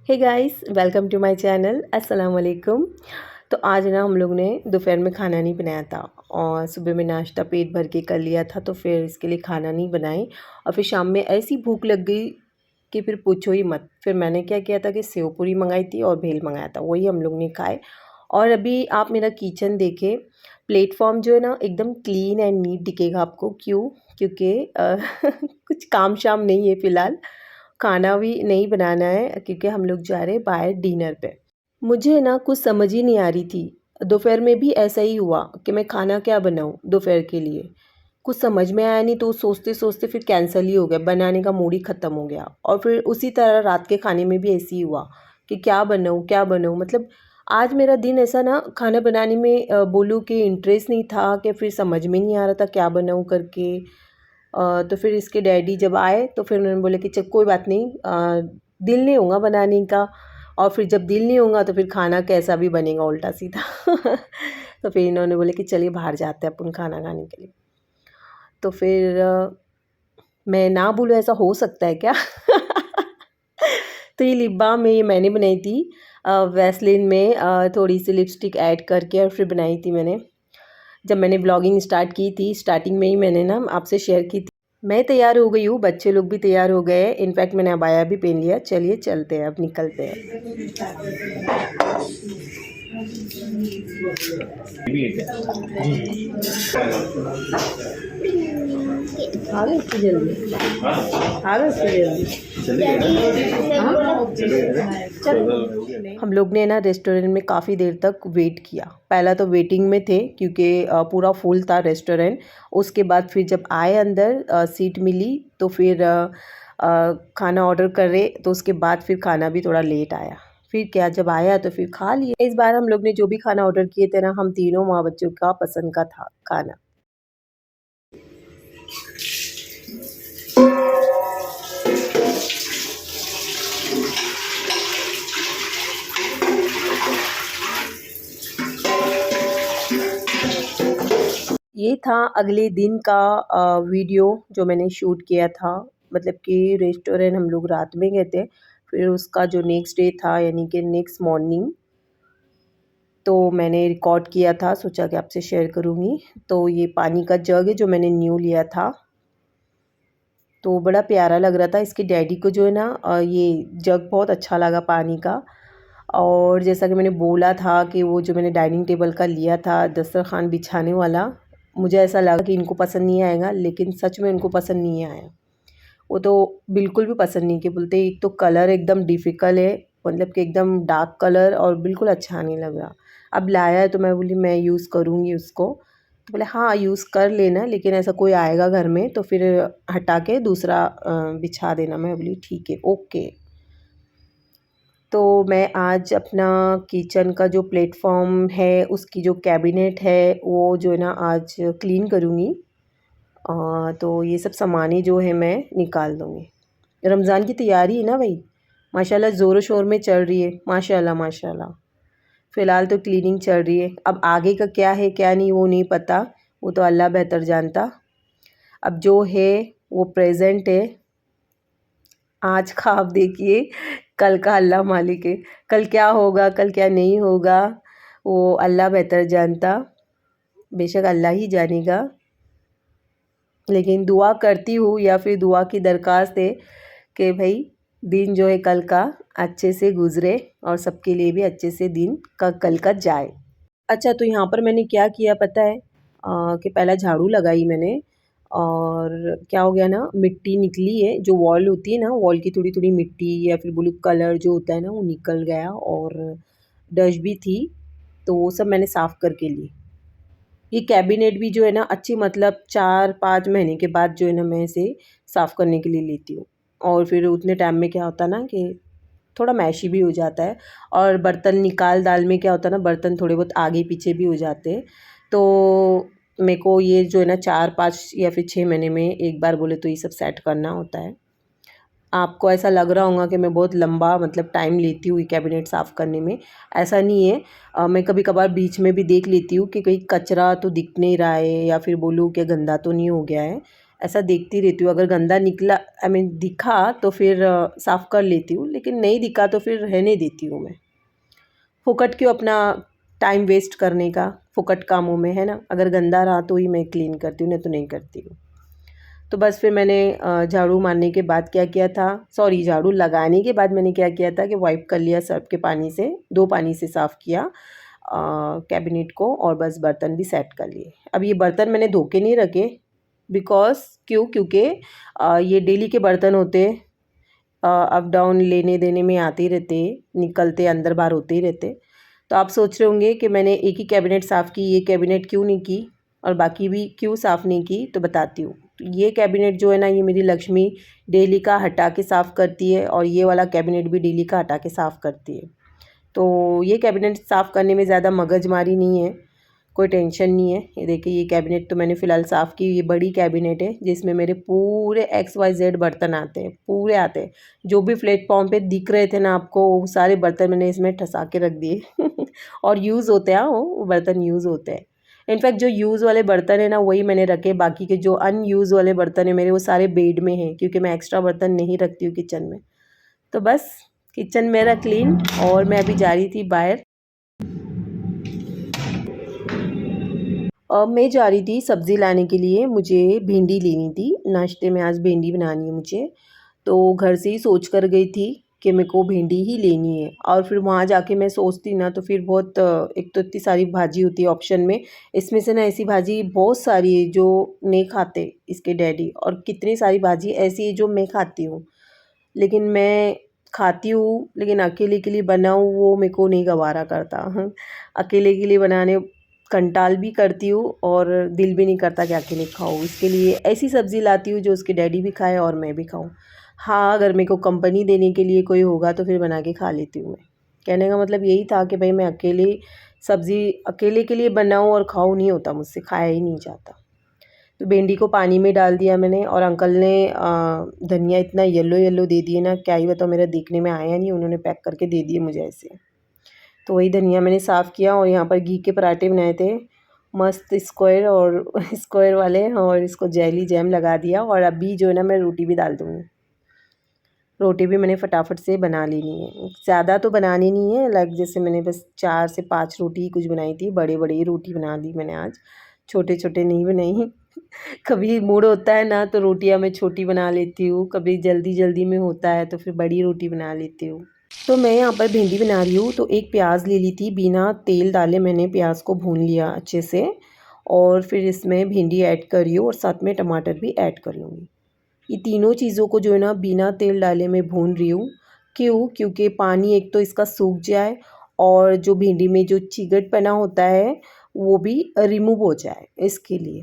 Hey guys, welcome to my channel. अस्सलाम वालेकुम। तो आज ना हम लोग ने दोपहर में खाना नहीं बनाया था और सुबह में नाश्ता पेट भर के कर लिया था, तो फिर इसके लिए खाना नहीं बनाई। और फिर शाम में ऐसी भूख लग गई कि फिर पूछो ही मत। फिर मैंने क्या किया था कि सेव पूरी मंगाई थी और भेल मंगाया था, वही हम लोग ने खाए। और अभी आप मेरा किचन देखें, प्लेटफॉर्म जो है ना एकदम क्लीन एंड नीट दिखेगा आपको। क्यों? क्योंकि कुछ काम शाम नहीं है फ़िलहाल। खाना भी नहीं बनाना है क्योंकि हम लोग जा रहे हैं बाहर डिनर पे। मुझे ना कुछ समझ ही नहीं आ रही थी। दोपहर में भी ऐसा ही हुआ कि मैं खाना क्या बनाऊँ दोपहर के लिए। कुछ समझ में आया नहीं, तो सोचते-सोचते फिर कैंसल ही हो गया, बनाने का मूड ही ख़त्म हो गया। और फिर उसी तरह रात के खाने में भी ऐसे ही हुआ कि क्या बनाऊँ? मतलब आज मेरा दिन ऐसा ना, खाना बनाने में बोलूँ कि इंटरेस्ट नहीं था, कि फिर समझ में नहीं आ रहा था क्या बनाऊँ करके। तो फिर इसके डैडी जब आए तो फिर उन्होंने बोला कि चल कोई बात नहीं, दिल नहीं होगा बनाने का। और फिर जब दिल नहीं होगा तो फिर खाना कैसा भी बनेगा उल्टा सीधा। तो फिर इन्होंने बोले कि चलिए बाहर जाते हैं अपन खाना खाने के लिए। तो फिर मैं ना बोलूँ, ऐसा हो सकता है क्या? तो ये लिप बाम ये मैंने बनाई थी, वैसलीन में थोड़ी सी लिपस्टिक ऐड करके, और फिर बनाई थी मैंने। जब मैंने ब्लॉगिंग स्टार्ट की थी, स्टार्टिंग में ही मैंने ना आपसे शेयर की थी। मैं तैयार हो गई हूँ, बच्चे लोग भी तैयार हो गए। इनफैक्ट मैंने अबाया भी पहन लिया। चलिए चलते हैं, अब निकलते हैं। आ गए इतनी जल्दी? आ गए इतनी जल्दी? हम लोग ने ना रेस्टोरेंट में काफ़ी देर तक वेट किया। पहला तो वेटिंग में थे क्योंकि पूरा फुल था रेस्टोरेंट। उसके बाद फिर जब आए अंदर, सीट मिली, तो फिर खाना ऑर्डर करे, तो उसके बाद फिर खाना भी थोड़ा लेट आया। फिर क्या, जब आया तो फिर खा लिया। इस बार हम लोग ने जो भी खाना ऑर्डर किए थे ना, हम तीनों माँ बच्चों का पसंद का था खाना। ये था अगले दिन का वीडियो जो मैंने शूट किया था। मतलब कि रेस्टोरेंट हम लोग रात में गए थे, फिर उसका जो नेक्स्ट डे था, यानी कि नेक्स्ट मॉर्निंग, तो मैंने रिकॉर्ड किया था, सोचा कि आपसे शेयर करूँगी। तो ये पानी का जग है जो मैंने न्यू लिया था, तो बड़ा प्यारा लग रहा था। इसके डैडी को जो है ना, ये जग बहुत अच्छा लगा पानी का। और जैसा कि मैंने बोला था कि वो जो मैंने डाइनिंग टेबल का लिया था दस्तरखान बिछाने वाला, मुझे ऐसा लगा कि इनको पसंद नहीं आएगा, लेकिन सच में इनको पसंद नहीं आया। वो तो बिल्कुल भी पसंद नहीं, कि बोलते एक तो कलर एकदम डिफ़िकल्ट है, मतलब कि एकदम डार्क कलर, और बिल्कुल अच्छा नहीं लग रहा। अब लाया है तो मैं बोली मैं यूज़ करूँगी उसको। तो बोले हाँ यूज़ कर लेना, लेकिन ऐसा कोई आएगा घर में तो फिर हटा के दूसरा बिछा देना। मैं बोली ठीक है, ओके। तो मैं आज अपना किचन का जो प्लेटफॉर्म है, उसकी जो कैबिनेट है, वो जो है ना आज क्लीन करूँगी। तो ये सब सामानें जो है मैं निकाल दूँगी। रमज़ान की तैयारी है ना भाई, माशाल्लाह ज़ोरों शोर में चल रही है, माशाल्लाह माशाल्लाह। फ़िलहाल तो क्लीनिंग चल रही है, अब आगे का क्या है क्या नहीं वो नहीं पता, वो तो अल्लाह बेहतर जानता। अब जो है वो प्रेजेंट है, आज का आप देखिए, कल का अल्लाह मालिक है। कल क्या होगा, कल क्या नहीं होगा, वो अल्लाह बेहतर जानता, बेशक अल्लाह ही जानेगा। लेकिन दुआ करती हूँ, या फिर दुआ की दरख्वास्त है कि भाई दिन जो है कल का अच्छे से गुज़रे, और सबके लिए भी अच्छे से दिन का कल का जाए। अच्छा, तो यहाँ पर मैंने क्या किया पता है, कि पहला झाड़ू लगाई मैंने, और क्या हो गया ना, मिट्टी निकली है, जो वॉल होती है ना, वॉल की थोड़ी-थोड़ी मिट्टी या फिर ब्लू कलर जो होता है ना, वो निकल गया, और डस्ट भी थी, तो वो सब मैंने साफ़ करके ली। ये कैबिनेट भी जो है ना अच्छी, मतलब 4-5 महीने के बाद जो है ना मैं इसे साफ़ करने के लिए लेती हूँ। और फिर उतने टाइम में क्या होता है ना कि थोड़ा मैशी भी हो जाता है, और बर्तन निकाल दाल में क्या होता है ना, बर्तन थोड़े बहुत आगे पीछे भी हो जाते हैं। तो मेरे को ये जो है ना 4-5 या फिर 6 महीने में एक बार बोले तो ये सब सेट करना होता है। आपको ऐसा लग रहा होगा कि मैं बहुत लंबा मतलब टाइम लेती हूँ ये कैबिनेट साफ़ करने में, ऐसा नहीं है। मैं कभी-कभार बीच में भी देख लेती हूँ कि कहीं कचरा तो दिख नहीं रहा है, या फिर बोलूँ कि गंदा तो नहीं हो गया है। ऐसा देखती रहती हूँ, अगर गंदा निकला आई मीन दिखा तो फिर साफ़ कर लेती हूँ, लेकिन नहीं दिखा तो फिर रहने देती हूँ मैं। फुकट क्यों अपना टाइम वेस्ट करने का फुकट कामों में, है ना। अगर गंदा रहा तो ही मैं क्लीन करती हूँ, नहीं तो नहीं करती हूँ। तो बस फिर मैंने झाड़ू मारने के बाद क्या किया था, सॉरी झाड़ू लगाने के बाद मैंने क्या किया था कि वाइप कर लिया सर्फ के पानी से, 2 पानी से साफ़ किया कैबिनेट को, और बस बर्तन भी सेट कर लिए। अब ये बर्तन मैंने धो के नहीं रखे, बिकॉज़ क्योंकि ये डेली के बर्तन होते, अप डाउन लेने देने में आते ही रहते, निकलते अंदर बाहर होते ही रहते। तो आप सोच रहे होंगे कि मैंने एक ही कैबिनेट साफ़ की, ये कैबिनेट क्यों नहीं की और बाकी भी क्यों साफ़ नहीं की, तो बताती हूँ। तो ये कैबिनेट जो है ना, ये मेरी लक्ष्मी डेली का हटा के साफ़ करती है, और ये वाला कैबिनेट भी डेली का हटा के साफ़ करती है। तो ये कैबिनेट साफ़ करने में ज़्यादा मगजमारी नहीं है, कोई टेंशन नहीं है। ये देखिए, ये कैबिनेट तो मैंने फ़िलहाल साफ़ की। ये बड़ी कैबिनेट है जिसमें मेरे पूरे XYZ बर्तन आते हैं, पूरे आते हैं। जो भी प्लेटफ़ॉर्म पे दिख रहे थे ना आपको, वो सारे बर्तन मैंने इसमें ठसा के रख दिए और यूज़ होते हैं, वो बर्तन यूज़ होते हैं। इनफैक्ट जो यूज़ वाले बर्तन है ना, वही मैंने रखे, बाकी के जो अनयूज़ वाले बर्तन है मेरे, वो सारे बेड में हैं, क्योंकि मैं एक्स्ट्रा बर्तन नहीं रखती हूँ किचन में। तो बस किचन मेरा क्लीन, और मैं अभी जा रही थी बाहर। मैं जा रही थी सब्ज़ी लाने के लिए, मुझे भिंडी लेनी थी। नाश्ते में आज भिंडी बनानी है मुझे, तो घर से ही सोच कर गई थी कि मेरे को भिंडी ही लेनी है। और फिर वहाँ जाके मैं सोचती ना, तो फिर बहुत एक तो इतनी सारी भाजी होती है ऑप्शन में, इसमें से ना ऐसी भाजी बहुत सारी है जो नहीं खाते इसके डैडी, और कितनी सारी भाजी ऐसी है जो मैं खाती हूँ, लेकिन मैं खाती हूँ, लेकिन अकेले के लिए बनाऊँ वो मेरे को नहीं गवारा करता। अकेले के लिए बनाने कंटाल भी करती हूँ, और दिल भी नहीं करता कि अकेले खाऊँ। इसके लिए ऐसी सब्ज़ी लाती हूँ जो उसके डैडी भी खाए और मैं भी खाऊँ। हाँ, अगर मेरे को कंपनी देने के लिए कोई होगा तो फिर बना के खा लेती हूँ मैं। कहने का मतलब यही था कि भाई मैं अकेले सब्ज़ी अकेले के लिए बनाऊँ और खाऊँ, नहीं होता मुझसे, खाया ही नहीं जाता। तो भिंडी को पानी में डाल दिया मैंने, और अंकल ने धनिया इतना येलो येलो दे दिए ना, क्या ही बताऊँ, मेरा देखने में आया नहीं, उन्होंने पैक करके दे दिए मुझे ऐसे। तो वही धनिया मैंने साफ़ किया, और यहाँ पर घी के पराठे बनाए थे मस्त स्क्वायर, और स्क्वायर वाले, और इसको जेली जैम लगा दिया। और अभी जो है ना, मैं रोटी भी डाल दूँगी। रोटी भी मैंने फटाफट से बना लेनी है, ज़्यादा तो बनानी नहीं है, लाइक जैसे मैंने बस 4 से 5 रोटी ही कुछ बनाई थी, बड़े-बड़े ही रोटी बना ली मैंने आज, छोटे-छोटे नहीं बनाई। कभी मूड होता है ना, तो रोटियाँ मैं छोटी बना लेती हूँ, कभी जल्दी-जल्दी में होता है तो फिर बड़ी रोटी बना लेती हूँ। तो मैं यहाँ पर भिंडी बना रही हूँ, तो एक प्याज ले ली थी, बिना तेल डाले मैंने प्याज को भून लिया अच्छे से, और फिर इसमें भिंडी ऐड कर रही हूँ, और साथ में टमाटर भी ऐड कर लूँगी। ये तीनों चीज़ों को जो है ना, बिना तेल डाले मैं भून रही हूँ। क्यों? क्योंकि पानी एक तो इसका सूख जाए, और जो भिंडी में जो चिकटपना होता है वो भी रिमूव हो जाए, इसके लिए।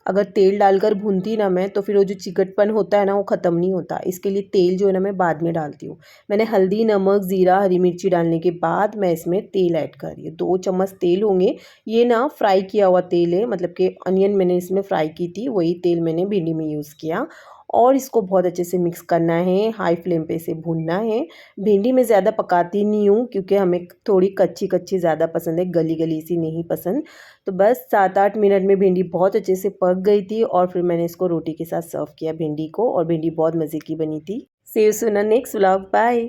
अगर तेल डालकर भूनती ना मैं, तो फिर वो जो चिकटपन होता है ना, वो ख़त्म नहीं होता। इसके लिए तेल जो है ना, मैं बाद में डालती हूँ। मैंने हल्दी, नमक, ज़ीरा, हरी मिर्ची डालने के बाद मैं इसमें तेल ऐड कर रही हूँ। 2 चम्मच तेल होंगे। ये ना फ्राई किया हुआ तेल है, मतलब कि अनियन मैंने इसमें फ्राई की थी, वही तेल मैंने भिंडी में यूज़ किया, और इसको बहुत अच्छे से मिक्स करना है, हाई फ्लेम पे इसे भूनना है। भिंडी मैं ज़्यादा पकाती नहीं हूँ, क्योंकि हमें थोड़ी कच्ची-कच्ची ज़्यादा पसंद है, गली-गली सी नहीं पसंद। तो बस 7-8 मिनट में भिंडी बहुत अच्छे से पक गई थी, और फिर मैंने इसको रोटी के साथ सर्व किया भिंडी को, और भिंडी बहुत मज़े की बनी थी। See you soon in next vlog, bye.